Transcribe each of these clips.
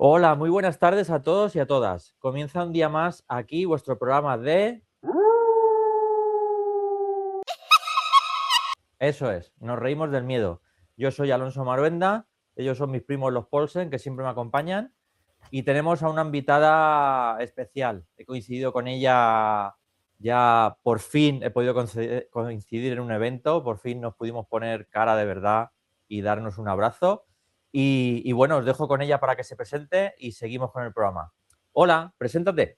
Hola, muy buenas tardes a todos y a todas. Comienza un día más aquí vuestro programa de... Eso es, nos reímos del miedo. Yo soy Alonso Maruenda, ellos son mis primos los Polsen, que siempre me acompañan, y tenemos a una invitada especial. He coincidido con ella ya por fin, he podido coincidir en un evento, por fin nos pudimos poner cara de verdad y darnos un abrazo. Y bueno, os dejo con ella para que se presente y seguimos con el programa. Hola, preséntate.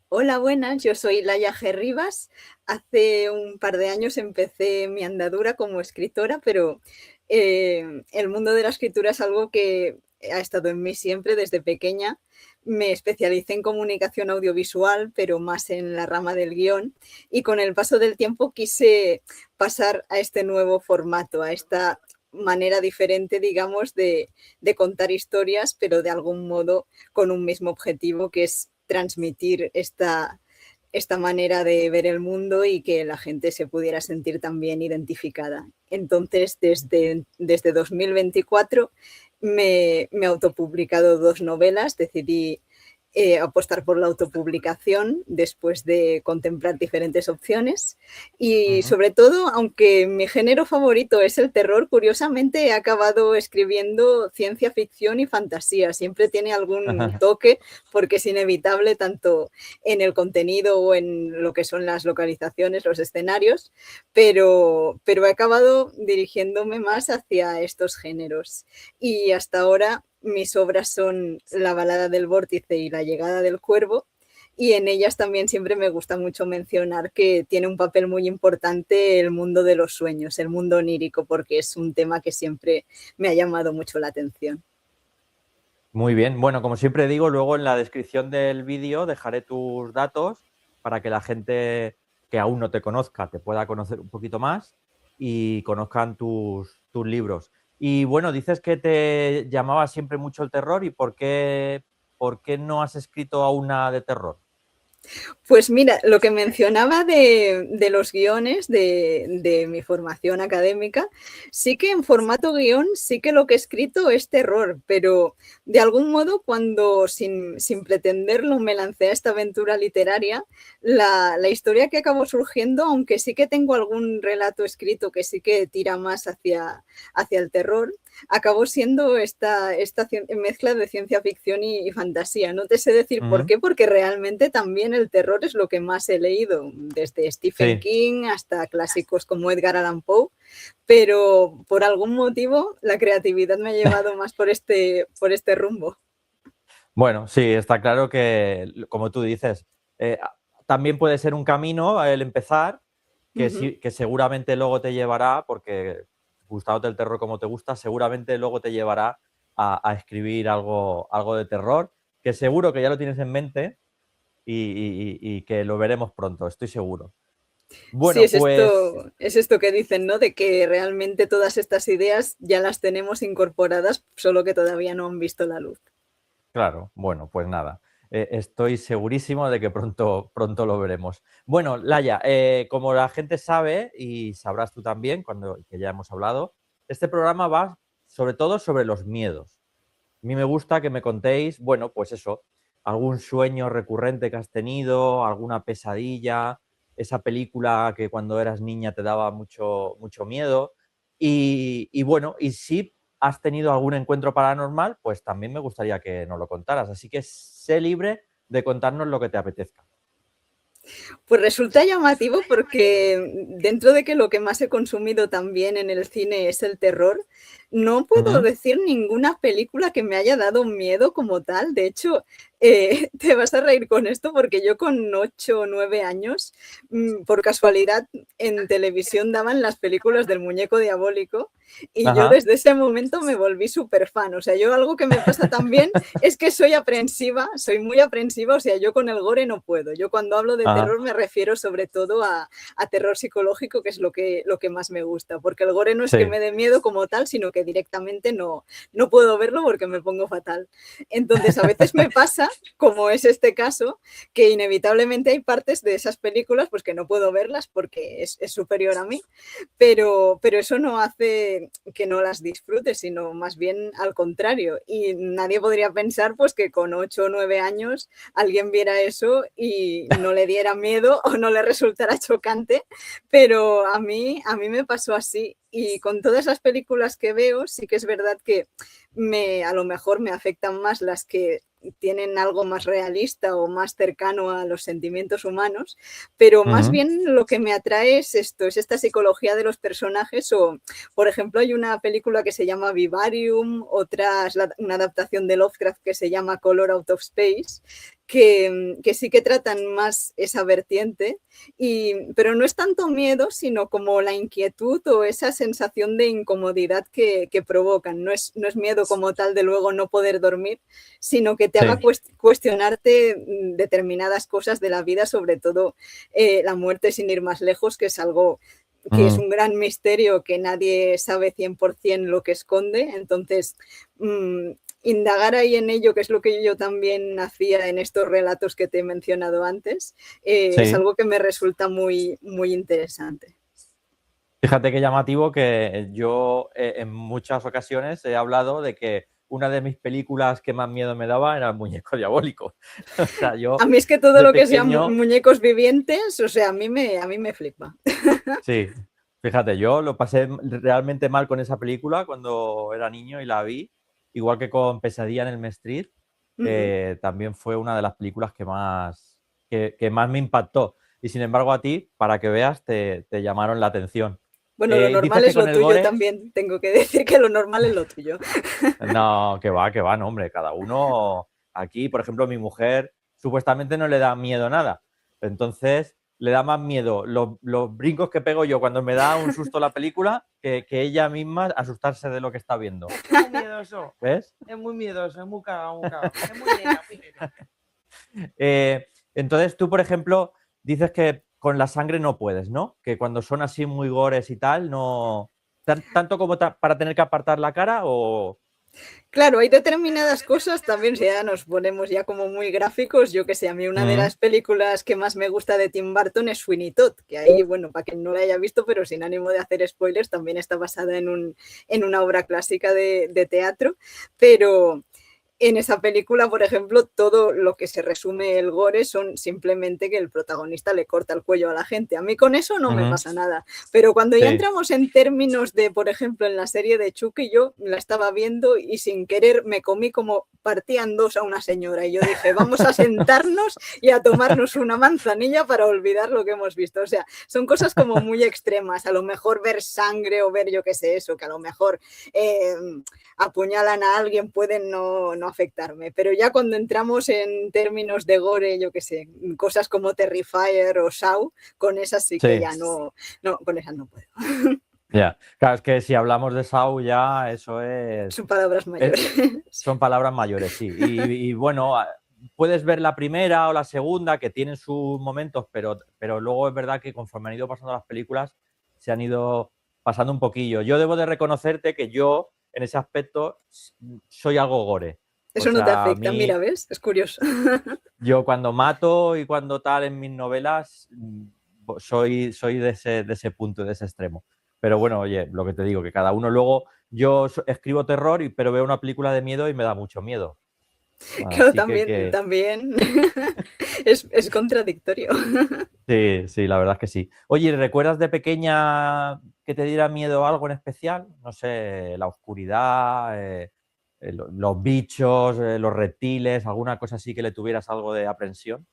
Hola, buenas, yo soy Laia G. Rivas. Hace un par de años empecé mi andadura como escritora, pero el mundo de la escritura es algo que ha estado en mí siempre desde pequeña. Me especialicé en comunicación audiovisual, pero más en la rama del guión, y con el paso del tiempo quise pasar a este nuevo formato, a esta manera diferente, digamos, de contar historias, pero de algún modo con un mismo objetivo, que es transmitir esta manera de ver el mundo y que la gente se pudiera sentir también identificada. Entonces, desde 2024 me he autopublicado 2 novelas, decidí apostar por la autopublicación después de contemplar diferentes opciones y sobre todo, aunque mi género favorito es el terror, curiosamente he acabado escribiendo ciencia ficción y fantasía. Siempre tiene algún toque porque es inevitable tanto en el contenido o en lo que son las localizaciones, los escenarios, pero he acabado dirigiéndome más hacia estos géneros. Y hasta ahora mis obras son La balada del vórtice y La llegada del cuervo, y en ellas también siempre me gusta mucho mencionar que tiene un papel muy importante el mundo de los sueños, el mundo onírico, porque es un tema que siempre me ha llamado mucho la atención. Muy bien, bueno, como siempre digo, luego en la descripción del vídeo dejaré tus datos para que la gente que aún no te conozca te pueda conocer un poquito más y conozcan tus libros. Y bueno, dices que te llamaba siempre mucho el terror y ¿por qué no has escrito aún nada de terror? Pues mira, lo que mencionaba de los guiones de mi formación académica, sí que en formato guión, sí que lo que he escrito es terror, pero de algún modo cuando sin pretenderlo me lancé a esta aventura literaria, la historia que acabó surgiendo, aunque sí que tengo algún relato escrito que sí que tira más hacia el terror, acabó siendo esta mezcla de ciencia ficción y fantasía. No te sé decir por qué, porque realmente también el terror es lo que más he leído, desde Stephen Sí. King hasta clásicos como Edgar Allan Poe, pero por algún motivo la creatividad me ha llevado más por este rumbo. Bueno, sí, está claro que, como tú dices, eh, también puede ser un camino el empezar, que seguramente luego te llevará, porque gustándote el terror como te gusta, seguramente luego te llevará a escribir algo de terror, que seguro que ya lo tienes en mente y que lo veremos pronto, estoy seguro. Sí, Bueno, pues es esto que dicen, ¿no? De que realmente todas estas ideas ya las tenemos incorporadas, solo que todavía no han visto la luz. claro, bueno, pues nada. Estoy segurísimo de que pronto lo veremos. Bueno, Laia, como la gente sabe, y sabrás tú también, que ya hemos hablado, este programa va sobre todo sobre los miedos. A mí me gusta que me contéis, bueno, pues eso, algún sueño recurrente que has tenido, alguna pesadilla, esa película que cuando eras niña te daba mucho miedo. Y bueno, y si has tenido algún encuentro paranormal, pues también me gustaría que nos lo contaras. Así que sé libre de contarnos lo que te apetezca. Pues resulta llamativo porque dentro de que lo que más he consumido también en el cine es el terror, no puedo Ujú. decir ninguna película que me haya dado miedo como tal. De hecho, te vas a reír con esto porque yo con 8 o 9 años, por casualidad, en televisión daban las películas del muñeco diabólico y yo Ajá. desde ese momento me volví súper fan. O sea, yo algo que me pasa también es que soy aprensiva, soy muy aprensiva, o sea, yo con el gore no puedo. Yo cuando hablo de Ajá. terror me refiero sobre todo a terror psicológico, que es lo que más me gusta, porque el gore no es que Sí. me dé miedo como tal, sino que directamente no puedo verlo porque me pongo fatal. Entonces, a veces me pasa, como es este caso, que inevitablemente hay partes de esas películas pues que no puedo verlas porque es superior a mí, pero eso no hace que no las disfrute, sino más bien al contrario. Y nadie podría pensar pues que con 8 o 9 años alguien viera eso y no le diera miedo o no le resultara chocante, pero a mí me pasó así. Y con todas las películas que veo, sí que es verdad que a lo mejor me afectan más las que tienen algo más realista o más cercano a los sentimientos humanos, pero más Ujú. bien lo que me atrae es esto, es esta psicología de los personajes o, por ejemplo, hay una película que se llama Vivarium, otra es una adaptación de Lovecraft que se llama Color Out of Space, que sí que tratan más esa vertiente, pero no es tanto miedo, sino como la inquietud o esa sensación de incomodidad que provocan. No es miedo como tal de luego no poder dormir, sino que te haga Sí. cuestionarte determinadas cosas de la vida, sobre todo la muerte sin ir más lejos, que es algo que es Mm. un gran misterio que nadie sabe 100% lo que esconde. Entonces, indagar ahí en ello, que es lo que yo también hacía en estos relatos que te he mencionado antes, es Sí. algo que me resulta muy, muy interesante. Fíjate qué llamativo que yo en muchas ocasiones he hablado de que una de mis películas que más miedo me daba era El muñeco diabólico. O sea, yo A mí es que todo de lo que sean pequeño, muñecos vivientes, o sea, a mí me flipa. sí, fíjate, yo lo pasé realmente mal con esa película cuando era niño y la vi, igual que con Pesadilla en el Street, Ujú. también fue una de las películas que más me impactó. Y sin embargo a ti, para que veas, te llamaron la atención. Bueno, lo Dices normal que es con lo el tuyo gore. también, tengo que decir que lo normal es lo tuyo. No, que va, no, hombre, cada uno aquí, por ejemplo, mi mujer supuestamente no le da miedo nada. Entonces, le da más miedo los brincos que pego yo cuando me da un susto la película que ella misma asustarse de lo que está viendo. Es muy miedoso. ¿Ves? Es muy miedoso, es muy cagado, muy cagado. Es muy nena, muy nena. Entonces, tú, por ejemplo, dices que con la sangre no puedes, ¿no? Que cuando son así muy gores y tal, no. Tanto como para tener que apartar la cara o. Claro, hay determinadas cosas también, si ya nos ponemos ya como muy gráficos, yo que sé, a mí una de Mm, las películas que más me gusta de Tim Burton es Sweeney Todd, que ahí, bueno, para quien no la haya visto, pero sin ánimo de hacer spoilers, también está basada en una obra clásica de teatro, pero en esa película, por ejemplo, todo lo que se resume el gore son simplemente que el protagonista le corta el cuello a la gente. A mí con eso no me ujú, pasa nada. Pero cuando ya sí. entramos en términos de, por ejemplo, en la serie de Chucky, yo la estaba viendo y sin querer me comí como partían dos a una señora. Y yo dije, vamos a sentarnos y a tomarnos una manzanilla para olvidar lo que hemos visto. O sea, son cosas como muy extremas. A lo mejor ver sangre o ver yo qué sé eso, que a lo mejor apuñalan a alguien pueden no afectarme, pero ya cuando entramos en términos de gore, yo qué sé, cosas como Terrifier o Saw, con esas sí que Sí, ya no, con esas no puedo. ya. Claro, es que si hablamos de Sau ya eso es, Son palabras es- mayores. son palabras mayores, sí. Y bueno, puedes ver la primera o la segunda que tienen sus momentos, pero luego es verdad que conforme han ido pasando las películas se han ido pasando un poquillo. Yo debo de reconocerte que yo en ese aspecto soy algo gore. O Eso no te sea, a afecta, mira, mí, ¿ves? Es curioso. yo cuando mato y cuando tal en mis novelas, soy de ese punto, de ese extremo. Pero bueno, oye, lo que te digo, que cada uno luego, yo escribo terror, pero veo una película de miedo y me da mucho miedo. Claro, Así también es contradictorio. sí, sí, la verdad es que sí. Oye, ¿recuerdas de pequeña que te diera miedo algo en especial? No sé, la oscuridad, los bichos, los reptiles, alguna cosa así que le tuvieras algo de aprensión.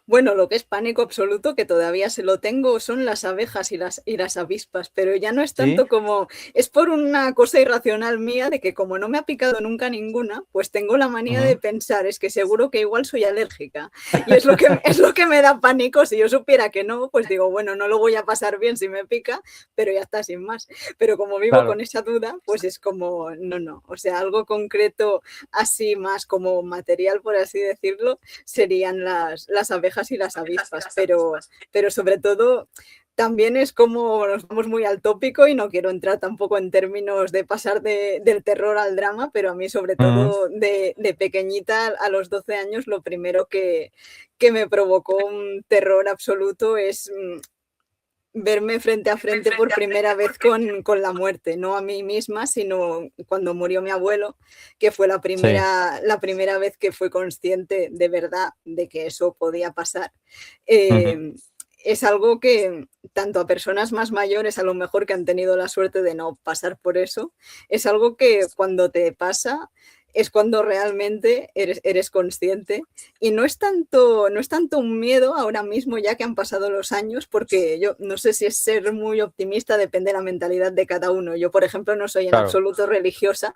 Bueno, lo que es pánico absoluto, que todavía se lo tengo, son las abejas y las avispas, pero ya no es ¿Sí? tanto como, es por una cosa irracional mía de que como no me ha picado nunca ninguna, pues tengo la manía de Ujú. pensar, es que seguro que igual soy alérgica. Y es lo que me da pánico, si yo supiera que no, pues digo, bueno, no lo voy a pasar bien si me pica, pero ya está, sin más. Pero como vivo con Claro. esa duda, pues es como, no, o sea, algo concreto así más como material, por así decirlo, serían las las abejas y las avispas, pero sobre todo también es como nos vamos muy al tópico y no quiero entrar tampoco en términos de pasar del terror al drama, pero a mí sobre Ujú. todo de pequeñita a los 12 años lo primero que me provocó un terror absoluto es verme frente a frente por primera vez con la muerte, no a mí misma, sino cuando murió mi abuelo, que fue Sí. la primera vez que fui consciente de verdad de que eso podía pasar. Ujú. Es algo que tanto a personas más mayores, a lo mejor que han tenido la suerte de no pasar por eso, es algo que cuando te pasa es cuando realmente eres consciente y no es tanto un miedo ahora mismo ya que han pasado los años, porque yo no sé si es ser muy optimista, depende de la mentalidad de cada uno. Yo, por ejemplo, no soy en Claro. absoluto religiosa,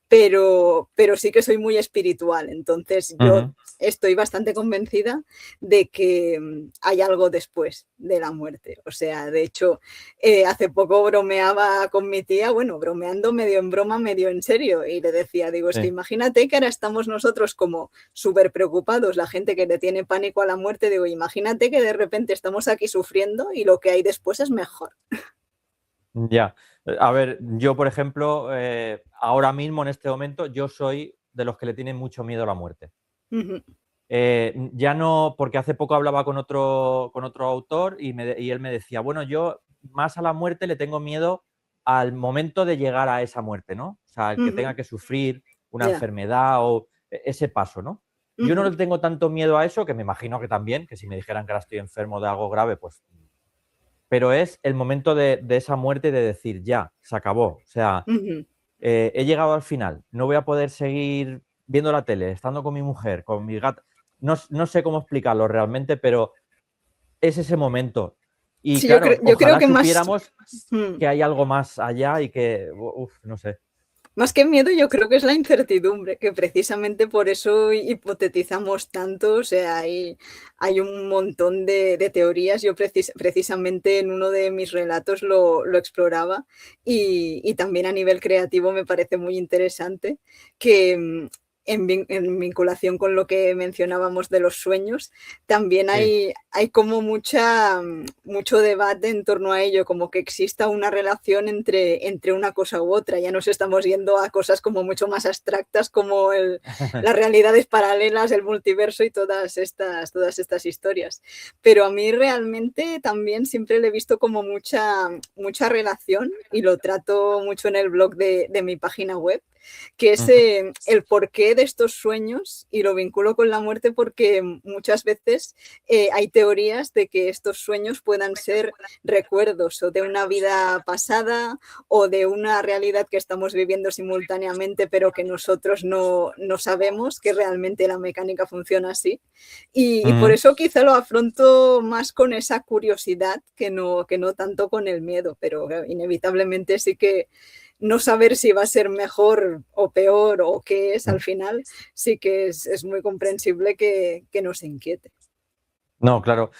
pero sí que soy muy espiritual. Entonces yo Ujú. estoy bastante convencida de que hay algo después de la muerte. O sea, de hecho, hace poco bromeaba con mi tía, bueno, bromeando medio en broma, medio en serio, y le decía, digo, es que Sí. imagínate que ahora estamos nosotros como súper preocupados, la gente que le tiene pánico a la muerte, digo, imagínate que de repente estamos aquí sufriendo y lo que hay después es mejor. Ya. A ver, yo, por ejemplo, ahora mismo, en este momento, yo soy de los que le tienen mucho miedo a la muerte. Ujú, Ya no, porque hace poco hablaba con otro autor y él me decía, bueno, yo más a la muerte le tengo miedo al momento de llegar a esa muerte, ¿no? O sea, el que tenga ujú, que sufrir una ya, enfermedad o ese paso, ¿no? Yo no ujú, le tengo tanto miedo a eso, que me imagino que también, que si me dijeran que ahora estoy enfermo de algo grave, pues pero es el momento de esa muerte de decir, ya, se acabó. O sea, ujú. he llegado al final, no voy a poder seguir viendo la tele, estando con mi mujer, con mi gata. No, no sé cómo explicarlo realmente, pero es ese momento. Y Sí, claro, yo creo ojalá que más, supiéramos mm, que hay algo más allá y que, uf, no sé. más que miedo, yo creo que es la incertidumbre, que precisamente por eso hipotetizamos tanto, o sea, hay un montón de teorías. Yo precisamente en uno de mis relatos lo exploraba y también a nivel creativo me parece muy interesante que en vinculación con lo que mencionábamos de los sueños, también Sí. hay como mucho debate en torno a ello, como que exista una relación entre una cosa u otra. Ya nos estamos yendo a cosas como mucho más abstractas como las realidades paralelas, el multiverso y todas estas historias. Pero a mí realmente también siempre le he visto como mucha relación y lo trato mucho en el blog de mi página web, que es Ujú, el porqué de estos sueños y lo vinculo con la muerte porque muchas veces hay teorías de que estos sueños puedan ser recuerdos o de una vida pasada o de una realidad que estamos viviendo simultáneamente pero que nosotros no sabemos que realmente la mecánica funciona así. Y por ujú. eso quizá lo afronto más con esa curiosidad que no tanto con el miedo, pero inevitablemente sí que no saber si va a ser mejor o peor o qué es al final, sí que es muy comprensible que nos inquiete. No, claro.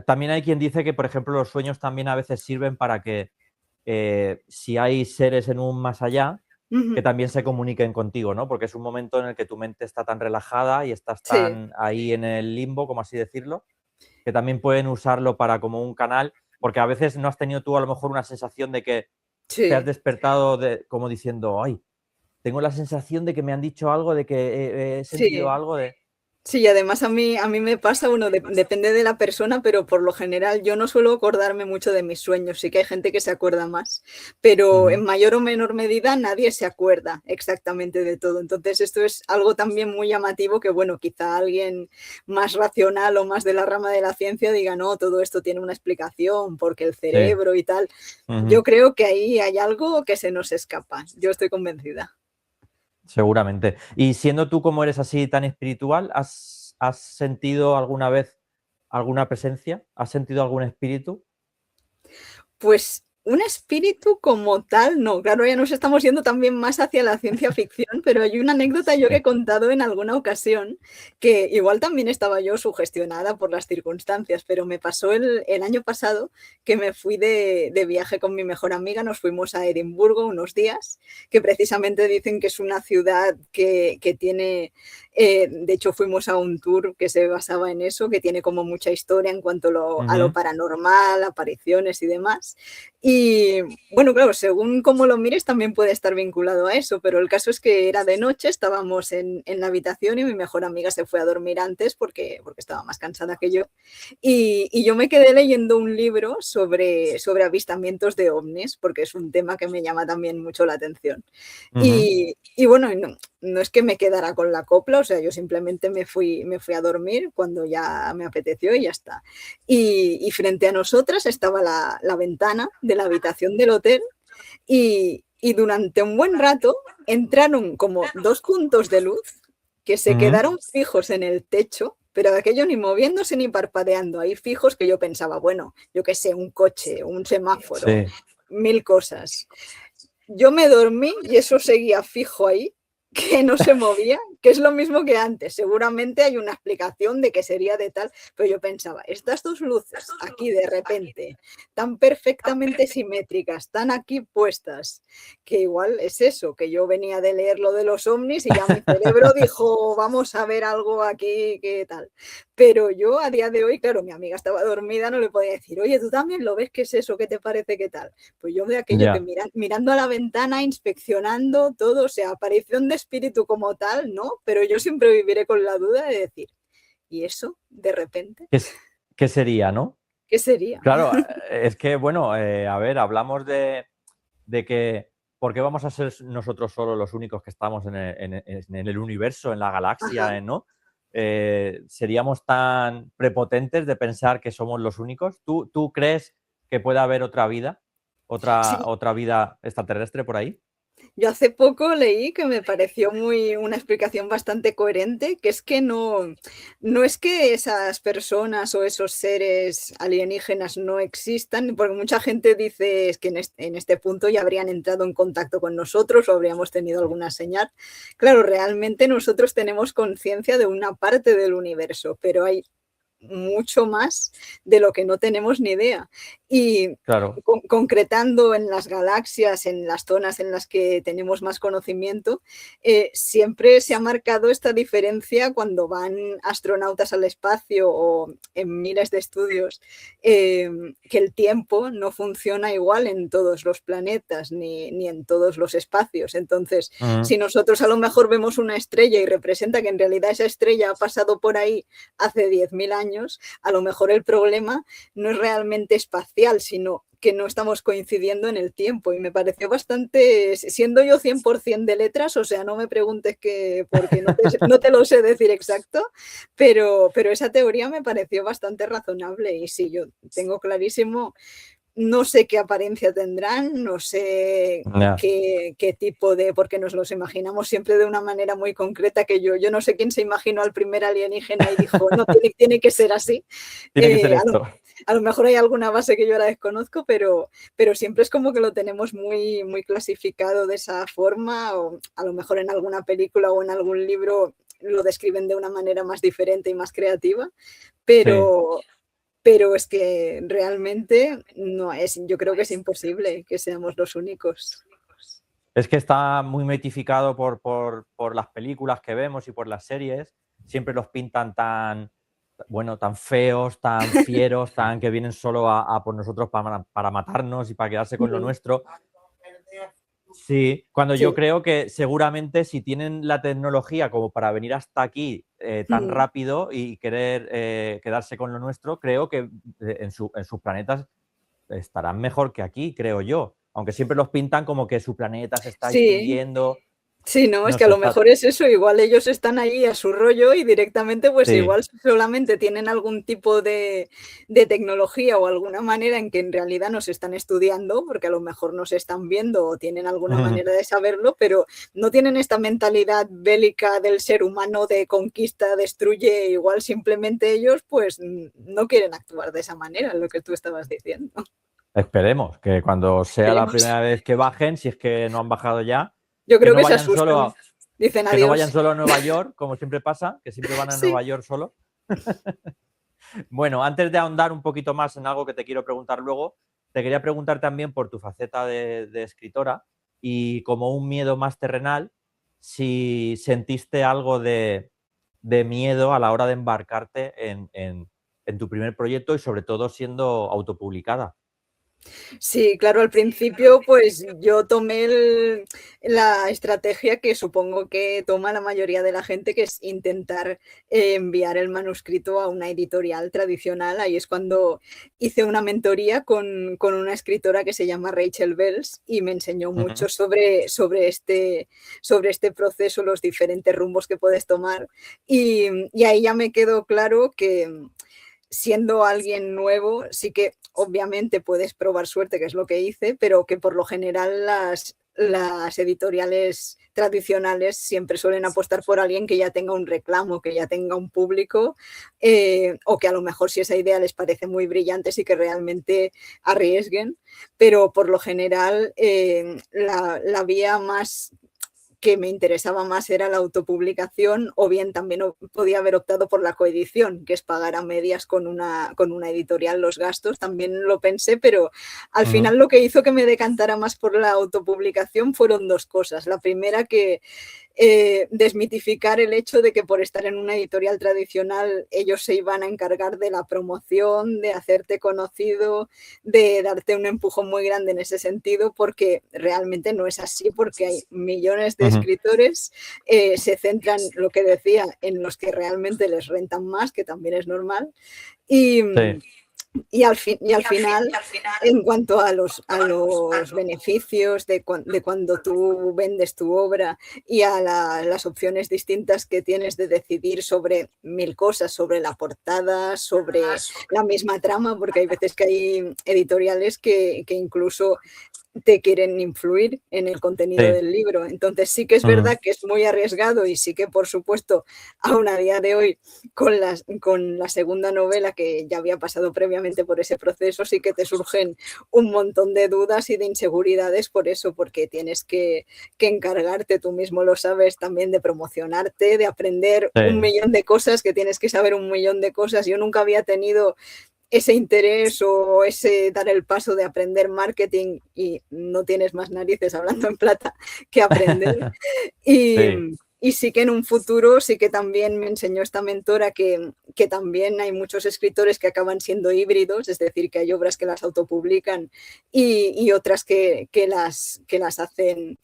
También hay quien dice que, por ejemplo, los sueños también a veces sirven para que si hay seres en un más allá, que Ujú. también se comuniquen contigo, ¿no? Porque es un momento en el que tu mente está tan relajada y estás Sí, tan ahí en el limbo, como así decirlo, que también pueden usarlo para como un canal, porque a veces no has tenido tú a lo mejor una sensación de que te has sí. despertado como diciendo, ay, tengo la sensación de que me han dicho algo, de que he sentido Sí. algo de... Sí, y además a mí me pasa, bueno, depende de la persona, pero por lo general yo no suelo acordarme mucho de mis sueños, sí que hay gente que se acuerda más, pero Ujú, en mayor o menor medida nadie se acuerda exactamente de todo. Entonces esto es algo también muy llamativo que, bueno, quizá alguien más racional o más de la rama de la ciencia diga, no, todo esto tiene una explicación porque el sí. cerebro y tal. Ujú. Yo creo que ahí hay algo que se nos escapa, yo estoy convencida. Seguramente. Y siendo tú como eres así tan espiritual, has sentido alguna vez alguna presencia? ¿Has sentido algún espíritu? Pues un espíritu como tal, no, claro, ya nos estamos yendo también más hacia la ciencia ficción, pero hay una anécdota yo que he contado en alguna ocasión, que igual también estaba yo sugestionada por las circunstancias, pero me pasó el año pasado que me fui de viaje con mi mejor amiga, nos fuimos a Edimburgo unos días, que precisamente dicen que es una ciudad que tiene, de hecho fuimos a un tour que se basaba en eso, que tiene como mucha historia en cuanto a lo paranormal, apariciones y demás. Y bueno, claro, según cómo lo mires también puede estar vinculado a eso, pero el caso es que era de noche, estábamos en la habitación y mi mejor amiga se fue a dormir antes porque estaba más cansada que yo. Y yo me quedé leyendo un libro sobre avistamientos de ovnis, porque es un tema que me llama también mucho la atención. Y bueno, no es que me quedara con la copla, o sea, yo simplemente me fui a dormir cuando ya me apeteció y ya está. Y frente a nosotras estaba la ventana de la habitación del hotel y durante un buen rato entraron como 2 puntos de luz que se quedaron fijos en el techo, pero aquello ni moviéndose ni parpadeando, ahí fijos, que yo pensaba, bueno, yo qué sé, un coche, un semáforo, 1000 cosas. Yo me dormí y eso seguía fijo ahí, que no se movía, que es lo mismo que antes. Seguramente hay una explicación de que sería de tal, pero yo pensaba, estas 2 luces aquí de repente, tan perfectamente simétricas, tan aquí puestas, que igual es eso, que yo venía de leer lo de los ovnis y ya mi cerebro dijo, vamos a ver algo aquí, qué tal. Pero yo a día de hoy, claro, mi amiga estaba dormida, no le podía decir, oye, ¿tú también lo ves? ¿Qué es eso? ¿Qué te parece? ¿Qué tal? Pues yo de aquello que mirando a la ventana, inspeccionando todo, o sea, aparición de espíritu como tal, ¿no? Pero yo siempre viviré con la duda de decir, ¿y eso de repente? ¿Qué sería, no? ¿Qué sería? Claro, es que, bueno, a ver, hablamos de que, ¿por qué vamos a ser nosotros solo los únicos que estamos en el universo, en la galaxia, ¿no? ¿Seríamos tan prepotentes de pensar que somos los únicos? ¿Tú crees que puede haber otra vida? Sí. ¿Otra vida extraterrestre por ahí? Yo hace poco leí que me pareció una explicación bastante coherente, que es que no es que esas personas o esos seres alienígenas no existan, porque mucha gente dice es que en este punto ya habrían entrado en contacto con nosotros o habríamos tenido alguna señal. Claro, realmente nosotros tenemos conciencia de una parte del universo, pero hay mucho más de lo que no tenemos ni idea. Y claro. concretando en las galaxias, en las zonas en las que tenemos más conocimiento, siempre se ha marcado esta diferencia cuando van astronautas al espacio o en miles de estudios, que el tiempo no funciona igual en todos los planetas ni en todos los espacios. Entonces, si nosotros a lo mejor vemos una estrella y representa que en realidad esa estrella ha pasado por ahí hace 10.000 años, a lo mejor el problema no es realmente espacial, sino que no estamos coincidiendo en el tiempo. Y me pareció bastante, siendo yo 100% de letras, o sea, no me preguntes porque no te lo sé decir exacto, pero esa teoría me pareció bastante razonable. Y sí, yo tengo clarísimo. No sé qué apariencia tendrán, no sé qué tipo de, porque nos los imaginamos siempre de una manera muy concreta, que yo no sé quién se imaginó al primer alienígena y dijo, no, tiene que ser así. Tiene que ser esto. A lo mejor hay alguna base que yo ahora desconozco, pero siempre es como que lo tenemos muy, muy clasificado de esa forma, o a lo mejor en alguna película o en algún libro lo describen de una manera más diferente y más creativa, pero es que realmente no es, yo creo que es imposible que seamos los únicos. Es que está muy mitificado por las películas que vemos y por las series. Siempre los pintan tan feos, tan fieros, tan que vienen solo a por nosotros para matarnos y para quedarse con lo nuestro. Sí, cuando yo creo que seguramente si tienen la tecnología como para venir hasta aquí tan rápido y querer quedarse con lo nuestro, creo que en sus planetas estarán mejor que aquí, creo yo. Aunque siempre los pintan como que su planeta se está extinguiendo. Sí, no, es que a lo mejor es eso, igual ellos están ahí a su rollo y directamente pues igual solamente tienen algún tipo de tecnología o alguna manera en que en realidad nos están estudiando, porque a lo mejor nos están viendo o tienen alguna manera de saberlo, pero no tienen esta mentalidad bélica del ser humano de conquista, destruye, igual simplemente ellos pues no quieren actuar de esa manera, lo que tú estabas diciendo. Esperemos que cuando sea la Esperemos. primera vez que bajen, si es que no han bajado ya, Yo que creo no que se vayan asustan. solo, Dicen que no vayan adiós. solo a Nueva York, como siempre pasa, que siempre van a Sí. Nueva York solo. Bueno, antes de ahondar un poquito más en algo que te quiero preguntar luego, te quería preguntar también por tu faceta de escritora y como un miedo más terrenal, si sentiste algo de miedo a la hora de embarcarte en tu primer proyecto y sobre todo siendo autopublicada. Sí, claro, al principio pues yo tomé la estrategia que supongo que toma la mayoría de la gente, que es intentar enviar el manuscrito a una editorial tradicional. Ahí es cuando hice una mentoría con una escritora que se llama Rachel Bells y me enseñó mucho sobre este proceso, los diferentes rumbos que puedes tomar. Y ahí ya me quedó claro que siendo alguien nuevo, sí que obviamente puedes probar suerte, que es lo que hice, pero que por lo general las editoriales tradicionales siempre suelen apostar por alguien que ya tenga un reclamo, que ya tenga un público, o que a lo mejor si esa idea les parece muy brillante, sí que realmente arriesguen, pero por lo general la vía más que me interesaba más era la autopublicación, o bien también podía haber optado por la coedición, que es pagar a medias con una editorial los gastos. También lo pensé, pero al final lo que hizo que me decantara más por la autopublicación fueron dos cosas. La primera, que desmitificar el hecho de que por estar en una editorial tradicional ellos se iban a encargar de la promoción, de hacerte conocido, de darte un empujón muy grande en ese sentido, porque realmente no es así, porque hay millones de escritores, se centran, lo que decía, en los que realmente les rentan más, que también es normal, y, Sí. y al final, en cuanto a los beneficios de cuando tú vendes tu obra y a las opciones distintas que tienes de decidir sobre mil cosas, sobre la portada, sobre la misma trama, porque hay veces que hay editoriales que incluso te quieren influir en el contenido Sí. del libro. Entonces sí que es verdad que es muy arriesgado y sí que, por supuesto, aún a día de hoy, con la segunda novela, que ya había pasado previamente por ese proceso, sí que te surgen un montón de dudas y de inseguridades por eso, porque tienes que encargarte, tú mismo lo sabes, también de promocionarte, de aprender un Sí. millón de cosas, que tienes que saber un millón de cosas. Yo nunca había tenido ese interés o ese dar el paso de aprender marketing y no tienes más narices, hablando en plata, que aprender. Y, Sí. y sí que en un futuro sí que también me enseñó esta mentora que también hay muchos escritores que acaban siendo híbridos, es decir, que hay obras que las autopublican y otras que las hacen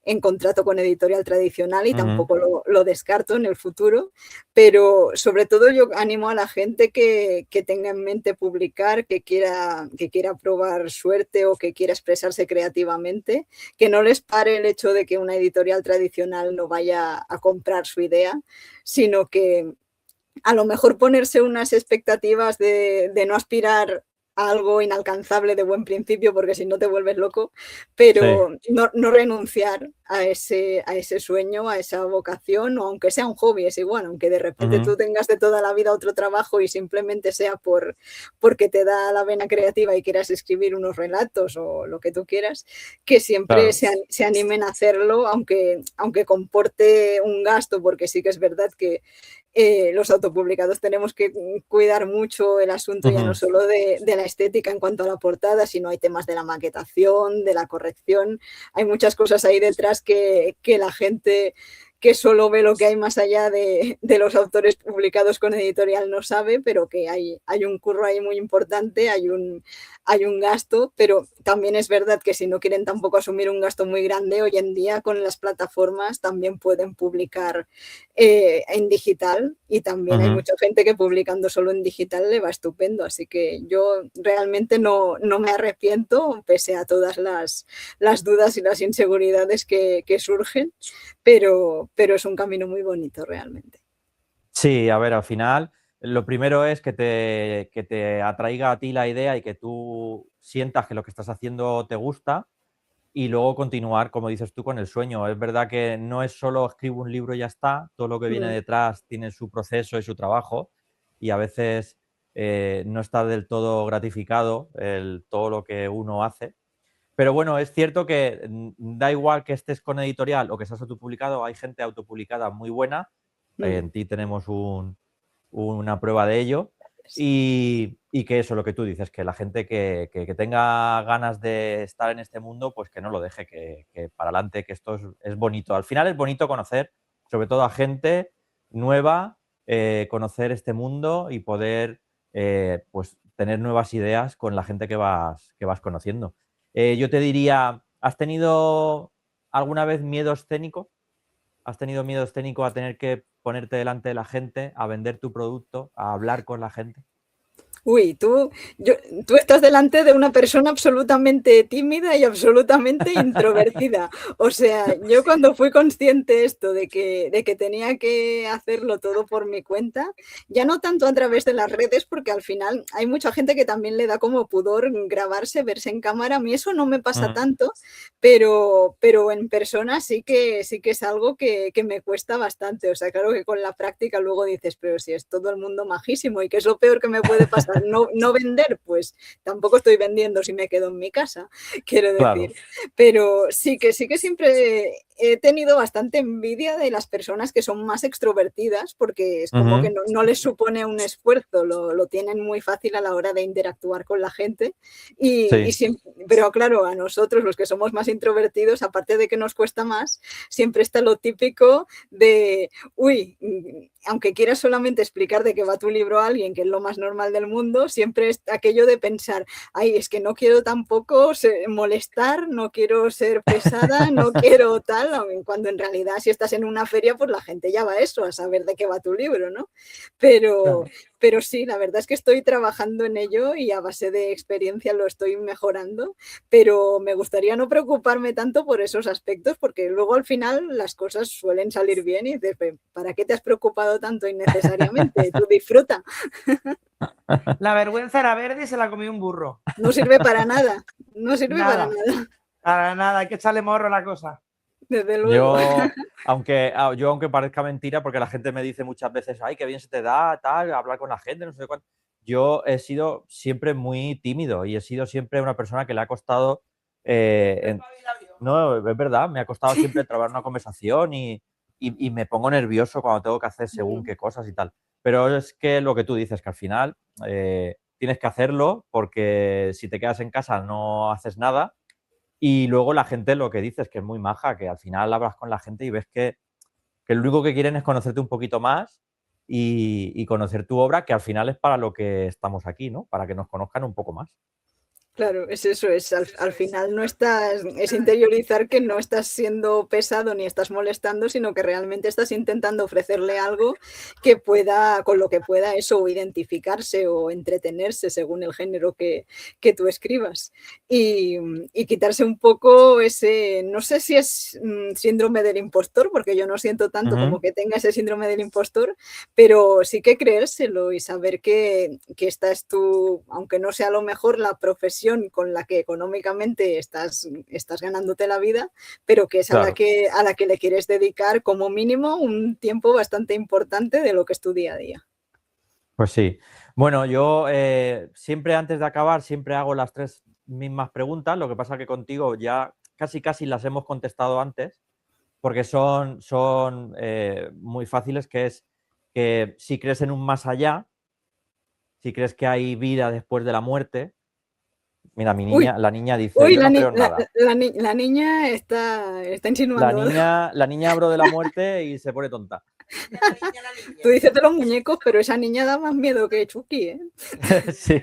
en contrato con editorial tradicional, y tampoco lo descarto en el futuro, pero sobre todo yo animo a la gente que tenga en mente publicar, que quiera probar suerte o que quiera expresarse creativamente, que no les pare el hecho de que una editorial tradicional no vaya a comprar su idea, sino que a lo mejor ponerse unas expectativas de no aspirar a algo inalcanzable de buen principio, porque si no te vuelves loco, Sí. pero no renunciar a ese sueño, a esa vocación, o aunque sea un hobby, es igual, aunque de repente tú tengas de toda la vida otro trabajo y simplemente sea porque te da la vena creativa y quieras escribir unos relatos o lo que tú quieras, que siempre Claro. se animen a hacerlo, aunque comporte un gasto, porque sí que es verdad que los autopublicados tenemos que cuidar mucho el asunto, ya no solo de la estética en cuanto a la portada, sino hay temas de la maquetación, de la corrección. Hay muchas cosas ahí detrás que la gente que solo ve lo que hay más allá de los autores publicados con editorial no sabe, pero que hay un curro ahí muy importante, hay un gasto, pero también es verdad que si no quieren tampoco asumir un gasto muy grande, hoy en día con las plataformas también pueden publicar en digital, y también hay mucha gente que publicando solo en digital le va estupendo, así que yo realmente no me arrepiento, pese a todas las dudas y las inseguridades que surgen, pero es un camino muy bonito realmente. Sí, a ver, al final lo primero es que te atraiga a ti la idea y que tú sientas que lo que estás haciendo te gusta y luego continuar, como dices tú, con el sueño. Es verdad que no es solo escribo un libro y ya está, todo lo que viene Mm, detrás tiene su proceso y su trabajo y a veces no está del todo gratificado todo lo que uno hace. Pero bueno, es cierto que da igual que estés con editorial o que seas autopublicado, hay gente autopublicada muy buena. En ti tenemos una prueba de ello. Y que eso, lo que tú dices, que la gente que tenga ganas de estar en este mundo, pues que no lo deje, que para adelante, que esto es bonito. Al final es bonito conocer, sobre todo a gente nueva, conocer este mundo y poder pues tener nuevas ideas con la gente que vas conociendo. Yo te diría, ¿has tenido alguna vez miedo escénico? ¿Has tenido miedo escénico a tener que ponerte delante de la gente, a vender tu producto, a hablar con la gente? Uy, tú estás delante de una persona absolutamente tímida y absolutamente introvertida. O sea, yo cuando fui consciente esto de que tenía que hacerlo todo por mi cuenta, ya no tanto a través de las redes, porque al final hay mucha gente que también le da como pudor grabarse, verse en cámara. A mí eso no me pasa tanto, pero en persona sí que es algo que me cuesta bastante. O sea, claro que con la práctica luego dices, pero si es todo el mundo majísimo y qué es lo peor que me puede pasar. No vender, pues tampoco estoy vendiendo si me quedo en mi casa, quiero decir. Claro. Pero sí que siempre he tenido bastante envidia de las personas que son más extrovertidas, porque es como que no les supone un esfuerzo, lo tienen muy fácil a la hora de interactuar con la gente. Pero claro, a nosotros, los que somos más introvertidos, aparte de que nos cuesta más, siempre está lo típico de, uy, aunque quieras solamente explicar de qué va tu libro a alguien, que es lo más normal del mundo, siempre es aquello de pensar, ay, es que no quiero tampoco molestar, no quiero ser pesada, no quiero tal, cuando en realidad si estás en una feria, pues la gente ya va a eso, a saber de qué va tu libro, ¿no? Pero sí, la verdad es que estoy trabajando en ello y a base de experiencia lo estoy mejorando, pero me gustaría no preocuparme tanto por esos aspectos, porque luego al final las cosas suelen salir bien y dices, ¿para qué te has preocupado tanto innecesariamente? Tú disfruta. La vergüenza era verde y se la comió un burro. No sirve para nada, no sirve para nada. Para nada, hay que echarle morro a la cosa. Desde luego. Yo, aunque parezca mentira, porque la gente me dice muchas veces, ay, qué bien se te da, tal, hablar con la gente, no sé cuánto. Yo he sido siempre muy tímido y he sido siempre una persona que le ha costado... No, es verdad, me ha costado siempre trabar una conversación y me pongo nervioso cuando tengo que hacer según qué cosas y tal. Pero es que lo que tú dices, que al final tienes que hacerlo porque si te quedas en casa no haces nada. Y luego la gente lo que dice es que es muy maja, que al final hablas con la gente y ves que lo único que quieren es conocerte un poquito más y conocer tu obra, que al final es para lo que estamos aquí, ¿no? Para que nos conozcan un poco más. Claro, es eso, al final no estás, es interiorizar que no estás siendo pesado ni estás molestando, sino que realmente estás intentando ofrecerle algo que pueda, con lo que pueda eso, identificarse o entretenerse según el género que tú escribas. Y quitarse un poco ese, no sé si es síndrome del impostor, porque yo no siento tanto como que tenga ese síndrome del impostor, pero sí que creérselo y saber que esta es tu, aunque no sea a lo mejor la profesión con la que económicamente estás ganándote la vida, pero que es a la que le quieres dedicar como mínimo un tiempo bastante importante de lo que es tu día a día. Pues sí. Bueno, yo siempre antes de acabar, siempre hago las 3 mismas preguntas, lo que pasa que contigo ya casi las hemos contestado antes, porque son muy fáciles, que es que si crees en un más allá, si crees que hay vida después de la muerte. Mira, la niña dice, yo no creo en nada. La niña está insinuando. La niña habló de la muerte y se pone tonta. Tú dices de los muñecos, pero esa niña da más miedo que Chucky, ¿eh? Sí.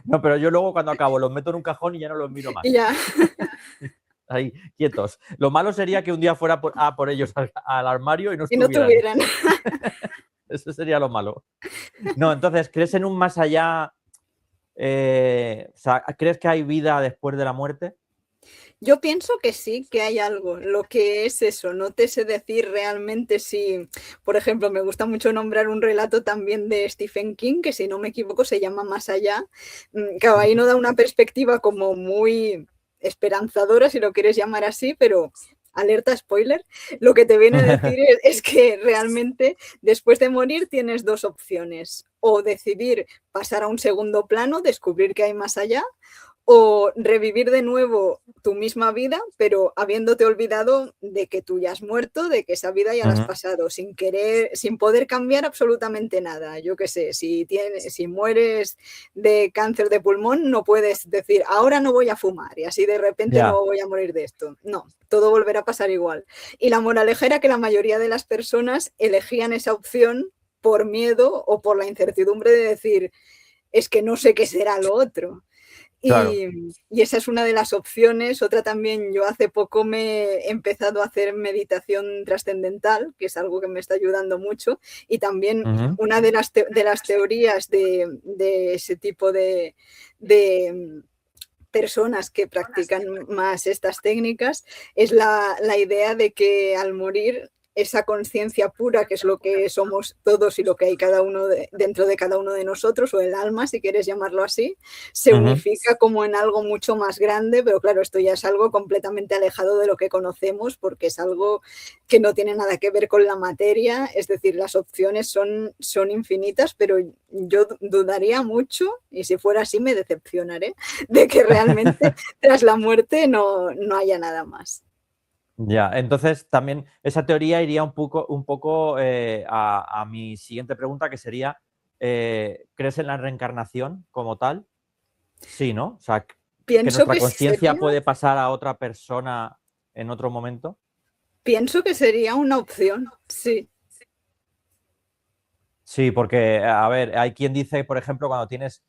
No, pero yo luego cuando acabo los meto en un cajón y ya no los miro más. Y ya. Ahí, quietos. Lo malo sería que un día fuera por ellos al armario y no tuvieran. Eso sería lo malo. No, entonces, ¿crees en un más allá? O sea, ¿crees que hay vida después de la muerte? Yo pienso que sí, que hay algo. Lo que es eso, no te sé decir realmente si, por ejemplo, me gusta mucho nombrar un relato también de Stephen King, que si no me equivoco se llama Más allá. Claro, ahí no da una perspectiva como muy esperanzadora, si lo quieres llamar así, pero alerta spoiler, lo que te viene a decir es que realmente después de morir tienes dos opciones, o decidir pasar a un segundo plano, descubrir que hay más allá, o revivir de nuevo tu misma vida, pero habiéndote olvidado de que tú ya has muerto, de que esa vida ya la has Ujú. pasado, sin poder cambiar absolutamente nada. Yo qué sé, si mueres de cáncer de pulmón, no puedes decir, ahora no voy a fumar y así de repente Ya, no voy a morir de esto. No, todo volverá a pasar igual. Y la moraleja era que la mayoría de las personas elegían esa opción por miedo o por la incertidumbre de decir, es que no sé qué será lo otro. claro. Y esa es una de las opciones. Otra también, yo hace poco me he empezado a hacer meditación trascendental, que es algo que me está ayudando mucho. Y también Ujú, una de las teorías de ese tipo de personas que practican más estas técnicas es la idea de que al morir esa conciencia pura, que es lo que somos todos y lo que hay cada uno dentro de cada uno de nosotros, o el alma, si quieres llamarlo así, se ujú. unifica como en algo mucho más grande, pero claro, esto ya es algo completamente alejado de lo que conocemos, porque es algo que no tiene nada que ver con la materia, es decir, las opciones son infinitas, pero yo dudaría mucho, y si fuera así me decepcionaré, de que realmente tras la muerte no haya nada más. Ya, entonces también esa teoría iría un poco a mi siguiente pregunta, que sería, ¿crees en la reencarnación como tal? Sí, ¿no? O sea, que Pienso nuestra que conciencia sería, puede pasar a otra persona en otro momento. pienso que sería una opción, sí. Sí, porque, a ver, hay quien dice, por ejemplo, cuando tienes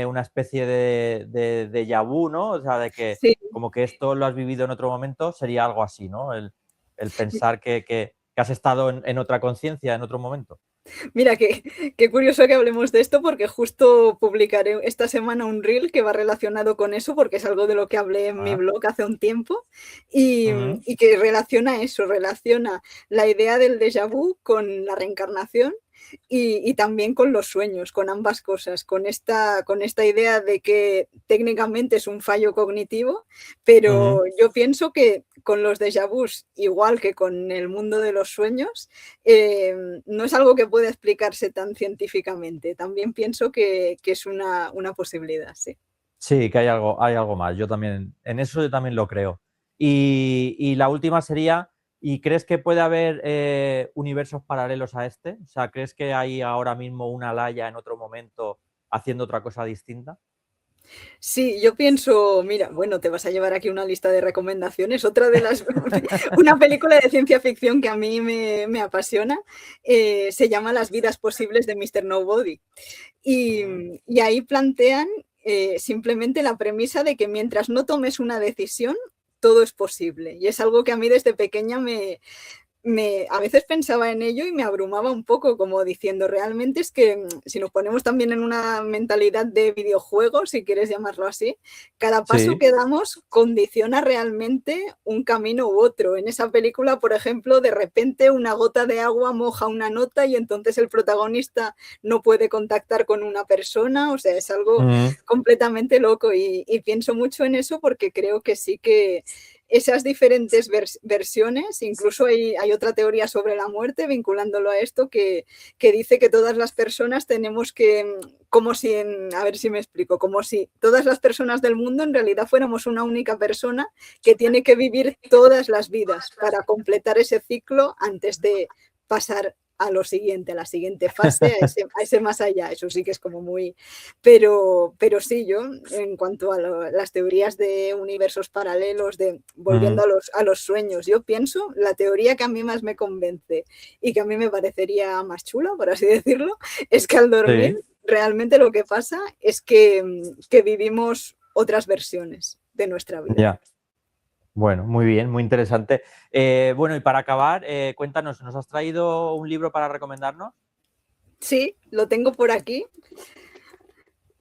una especie de déjà vu, ¿no? O sea, de que Sí, como que esto lo has vivido en otro momento, sería algo así, ¿no? El pensar que has estado en otra conciencia en otro momento. mira, qué curioso que hablemos de esto porque justo publicaré esta semana un reel que va relacionado con eso porque es algo de lo que hablé en mi Ah, blog hace un tiempo y, ujú, y que relaciona eso, relaciona la idea del déjà vu con la reencarnación y también con los sueños, con ambas cosas, con esta idea de que técnicamente es un fallo cognitivo, ujú. pero yo pienso que con los déjà vus, igual que con el mundo de los sueños, no es algo que pueda explicarse tan científicamente. También pienso que es una posibilidad, sí. Sí, que hay algo más. Yo también, en eso yo también lo creo. Y la última sería, ¿y crees que puede haber universos paralelos a este? O sea, ¿crees que hay ahora mismo una Laia en otro momento haciendo otra cosa distinta? Sí, yo pienso, mira, bueno, te vas a llevar aquí una lista de recomendaciones. Otra de las, una película de ciencia ficción que a mí me apasiona, se llama Las vidas posibles de Mr. Nobody. Y, Ujú. y ahí plantean simplemente la premisa de que mientras no tomes una decisión, todo es posible. Y es algo que a mí desde pequeña a veces pensaba en ello y me abrumaba un poco, como diciendo, realmente es que si nos ponemos también en una mentalidad de videojuego, si quieres llamarlo así, cada paso Sí. que damos condiciona realmente un camino u otro. En esa película, por ejemplo, de repente una gota de agua moja una nota y entonces el protagonista no puede contactar con una persona, o sea, es algo Ujú. completamente loco y pienso mucho en eso porque creo que sí que esas diferentes versiones, incluso hay otra teoría sobre la muerte vinculándolo a esto que dice que todas las personas tenemos que, como si, a ver si me explico, como si todas las personas del mundo en realidad fuéramos una única persona que tiene que vivir todas las vidas para completar ese ciclo antes de pasar a lo siguiente, a la siguiente fase, a ese más allá. Eso sí que es como muy... Pero sí, yo, en cuanto a las teorías de universos paralelos, volviendo Ujú. a los sueños, yo pienso, la teoría que a mí más me convence y que a mí me parecería más chula, por así decirlo, es que al dormir Sí, realmente lo que pasa es que vivimos otras versiones de nuestra vida. ya. Bueno, muy bien, muy interesante. Bueno, y para acabar, cuéntanos, ¿nos has traído un libro para recomendarnos? Sí, lo tengo por aquí.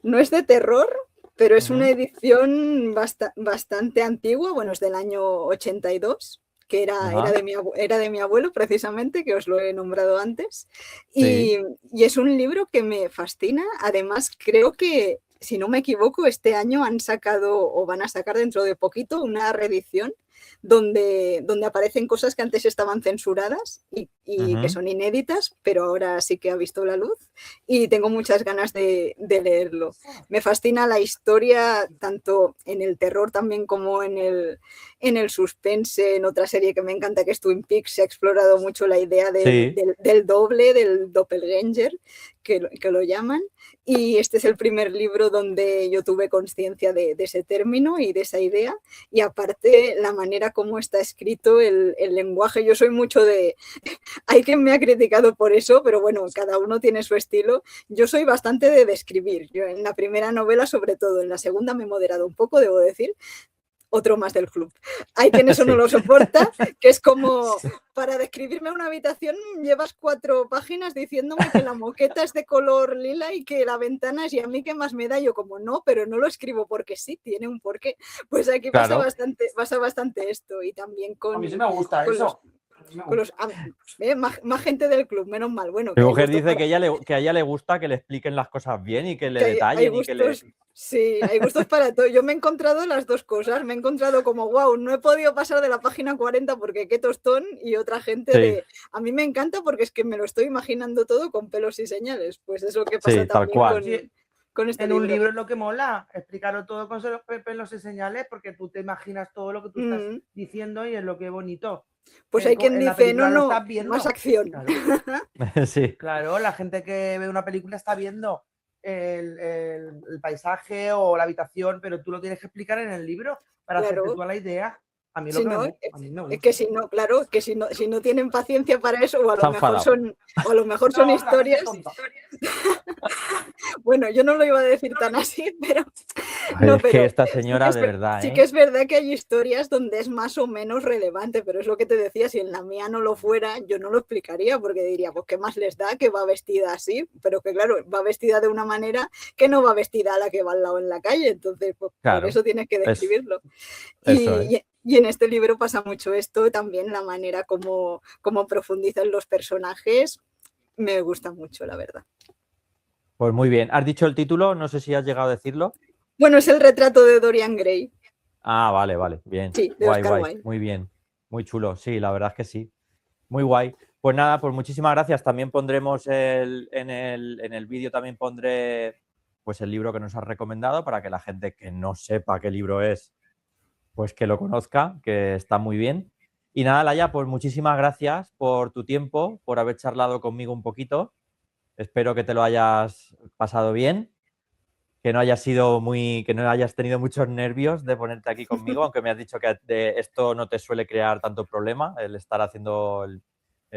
No es de terror, pero es una Ujú. edición bastante antigua, bueno, es del año 82, que Ajá, era de mi abuelo precisamente, que os lo he nombrado antes, sí. y es un libro que me fascina. Además, creo que, si no me equivoco, este año han sacado o van a sacar dentro de poquito una reedición donde aparecen cosas que antes estaban censuradas y que Ujú. son inéditas, pero ahora sí que ha visto la luz y tengo muchas ganas de leerlo. Me fascina la historia, tanto en el terror también como en el suspense. En otra serie que me encanta, que es Twin Peaks, se ha explorado mucho la idea Sí, del doble, del doppelganger, que lo llaman. Y este es el primer libro donde yo tuve conciencia de ese término y de esa idea. Y aparte, la manera como está escrito, el lenguaje. Yo soy mucho de... Hay quien me ha criticado por eso, pero bueno, cada uno tiene su estilo. Yo soy bastante de describir. Yo en la primera novela, sobre todo, en la segunda me he moderado un poco, debo decir. Otro más del club. Hay quien eso no sí. lo soporta, que es como, para describirme una habitación llevas 4 páginas diciéndome que la moqueta es de color lila y que la ventana es, y a mí qué más me da. Yo como, no, pero no lo escribo porque sí, tiene un porqué. Pues aquí pasa Claro. bastante esto, y también A mí sí me gusta con los... eso. A mí me Con gusta. más gente del club, menos mal. Bueno, Mi que hay mujer gustos dice que a ella le gusta que le expliquen las cosas bien y que le que hay detallen y que le... gustos, sí, hay gustos para todo. Yo me he encontrado las dos cosas. Me he encontrado como, wow, no he podido pasar de la página 40 porque qué tostón, y otra gente Sí, de, a mí me encanta porque es que me lo estoy imaginando todo con pelos y señales. Pues es lo que pasa sí, tal también Claro, cual. sí, con este en un libro. libro es lo que mola, explicarlo todo con pelos y señales, porque tú te imaginas todo lo que tú estás Mm, diciendo y es lo que es bonito. pues hay quien En la dice, no, película lo no, estás más viendo. acción. Claro, Sí, claro, la gente que ve una película está viendo el paisaje o la habitación, pero tú lo tienes que explicar en el libro para hacerte Claro. tú a la idea. A mí, Si no, a mí me es gusta. que si no, claro, que si no tienen paciencia para eso, o a se lo ha mejor enfadado. son No, la gente es historias. tonta. Bueno, yo no lo iba a decir tan así, pero Ay, no, es que pero esta señora, de verdad, sí que ¿eh? es verdad que hay historias donde es más o menos relevante, pero es lo que te decía, si en la mía no lo fuera, yo no lo explicaría, porque diría, pues qué más les da que va vestida así, pero que claro, va vestida de una manera que no va vestida a la que va al lado en la calle, entonces pues, por Claro, eso tienes que describirlo. eso es. Y en este libro pasa mucho esto, también la manera como profundizan los personajes, me gusta mucho, la verdad. Pues muy bien. ¿Has dicho el título? No sé si has llegado a decirlo. Bueno, es el retrato de Dorian Gray, Ah, vale, vale. Bien. sí, de Guay, Oscar guay. Wilde. Muy bien. Muy chulo. Sí, la verdad es que sí. Muy guay. Pues nada, pues muchísimas gracias. También pondremos en el vídeo también pondré pues el libro que nos has recomendado para que la gente que no sepa qué libro es, pues que lo conozca, que está muy bien. Y nada, Laia, pues muchísimas gracias por tu tiempo, por haber charlado conmigo un poquito. Espero que te lo hayas pasado bien, que no hayas tenido muchos nervios de ponerte aquí conmigo, aunque me has dicho que de esto no te suele crear tanto problema, el estar haciendo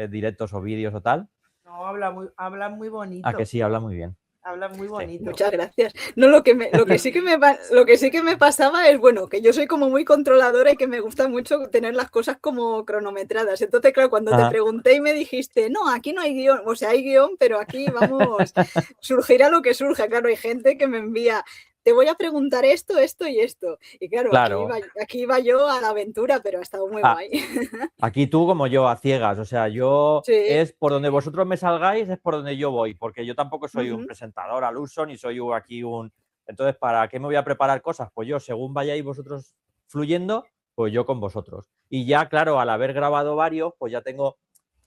directos o vídeos o tal. No, habla muy A que bonito. sí, habla muy bien. Habla muy Sí. bonito. Muchas gracias. No, lo que sí que me pasaba es, bueno, que yo soy como muy controladora y que me gusta mucho tener las cosas como cronometradas. Entonces, claro, cuando te Ajá. pregunté y me dijiste, no, aquí no hay guión, o sea, hay guión, pero aquí vamos, surgirá lo que surja. Claro, hay gente que me envía, te voy a preguntar esto, esto y esto. Y claro, Claro. aquí iba yo a la aventura, pero ha estado muy Ah, guay. aquí tú como yo, a ciegas. O sea, yo Sí. es por donde vosotros me salgáis, es por donde yo voy, porque yo tampoco soy un Ujú. presentador al uso, ni soy aquí un... Entonces, ¿para qué me voy a preparar cosas? Pues yo, según vayáis vosotros fluyendo, pues yo con vosotros. Y ya, claro, al haber grabado varios, pues ya tengo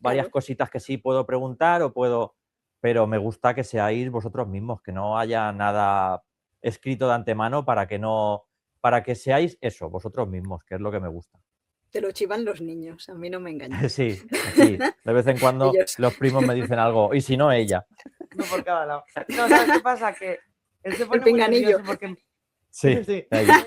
varias Claro. cositas que sí puedo preguntar o puedo... Pero me gusta que seáis vosotros mismos, que no haya nada escrito de antemano para que no... Para que seáis eso, vosotros mismos, que es lo que me gusta. Te lo chivan los niños, a mí no me engañas. Sí, aquí. De vez en cuando Ellos. los primos me dicen algo, y si no, ella. No por cada lado. No, ¿sabes qué pasa? Que él se El pone muy pinganillo. nervioso porque... Sí, Sí. ella.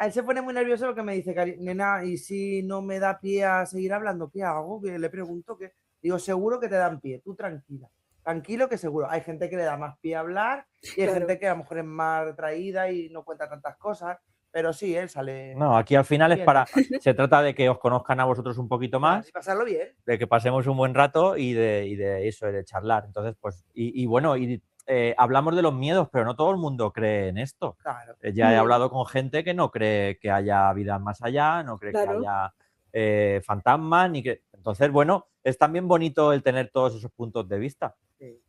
Él se pone muy nervioso porque me dice, nena, ¿y si no me da pie a seguir hablando? ¿Qué hago? Que le pregunto que... Digo, seguro que te dan pie, tú tranquila. Tranquilo que seguro. Hay gente que le da más pie a hablar y hay Claro. gente que a lo mejor es más retraída y no cuenta tantas cosas. Pero sí, él sale No, aquí al final es bien. para. Se trata de que os conozcan a vosotros un poquito más, Y pasarlo bien. de que pasemos un buen rato y de eso, de charlar. Entonces, pues. Y bueno, hablamos de los miedos, pero no todo el mundo cree en esto. Claro. Ya he hablado con gente que no cree que haya vida más allá, no cree que Claro. haya fantasmas, ni que. Entonces, bueno, es también bonito el tener todos esos puntos de vista.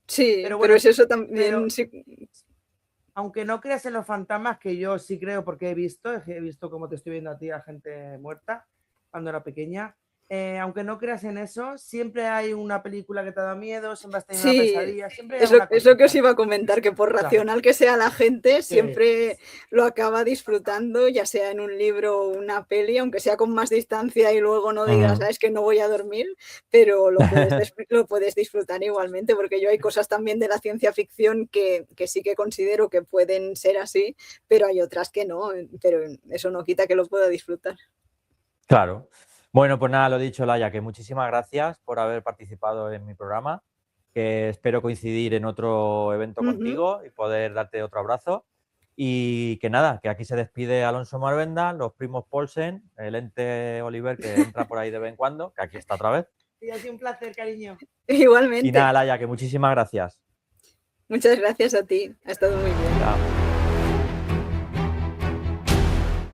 Sí, Pero pero bueno, es eso también. pero Sí. aunque no creas en los fantasmas, que yo sí creo porque he visto como te estoy viendo a ti, a gente muerta cuando era pequeña. Aunque no creas en eso, siempre hay una película que te da miedo, siempre has tenido una Sí, pesadilla, siempre hay es lo, alguna es lo que os cosita. iba a comentar, que por Claro, racional que sea la gente, sí, siempre lo acaba disfrutando, ya sea en un libro o una peli, aunque sea con más distancia y luego no digas, Ujú. es que no voy a dormir, pero lo puedes disfrutar igualmente, porque yo hay cosas también de la ciencia ficción que sí que considero que pueden ser así, pero hay otras que no, pero eso no quita que lo pueda disfrutar. Claro. Bueno, pues nada, lo dicho, Laia, que muchísimas gracias por haber participado en mi programa, que espero coincidir en otro evento Ujú. contigo y poder darte otro abrazo. Y que nada, que aquí se despide Alonso Marvenda, los primos Paulsen, el ente Oliver que entra por ahí de vez en cuando, que aquí está otra vez. sí, ha sido un placer, cariño. Y nada, Igualmente. Laia, que muchísimas gracias. Muchas gracias a ti, ha estado muy bien. Chao.